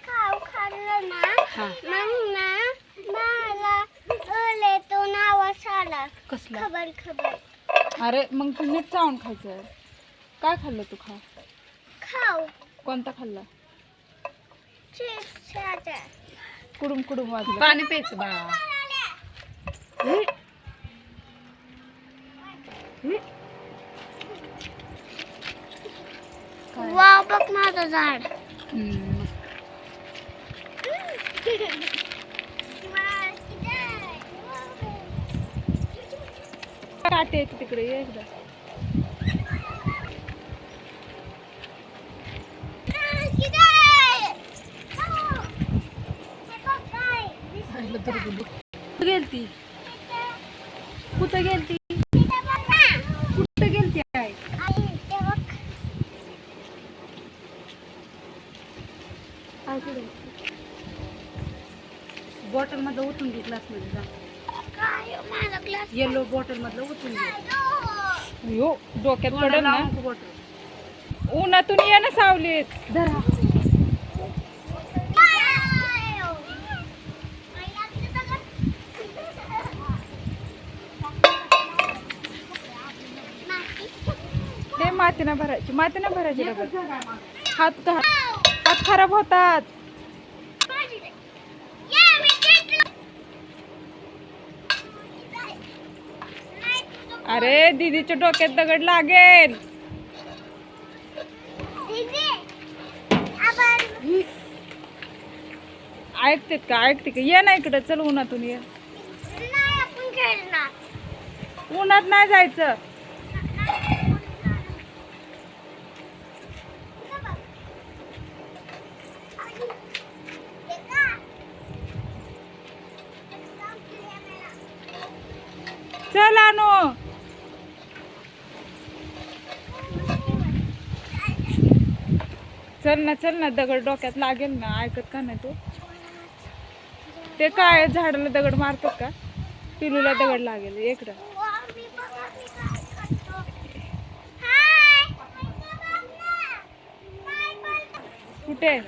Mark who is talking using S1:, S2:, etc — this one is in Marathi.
S1: खाऊ खाल्लं ना
S2: हा
S1: मग ना मला तो नावाच आला
S2: कसला
S1: खबर खबर
S2: अरे मग तू नीट चावून खायचं काय खाल्लं तू
S1: खाऊ
S2: कोणता खाल्ला
S1: चिप्स
S2: कुडूम कुडूम वाजलं
S3: पाणी प्यायचं बाळा.
S1: वाव बघ माझं झाड
S2: हम्म. काटे आहेत तिकडे ये एकदा कुठं गेलती कुठं गेलती कुठं गेलती आहे बॉटल मधलं उतरून घे ग्लास मध्ये जा येलो बॉटल मधलं उतरून घे यो डोक्यात पडेल ना उन्हातून ये ना सावलीत धरा ते मातीनं भरायची डबल हात खराब होतात अरे दीदीच्या डोक्यात दगड लागेल ऐकते का ये ना इकडं चल उन्हातून ये उन्हात नाही जायचं चल आणू चल ना दगड डोक्यात लागेल ना ऐकत का नाही तू ते काय झाडाला दगड मारतात का पिलूला दगड लागेल इकडं कुठे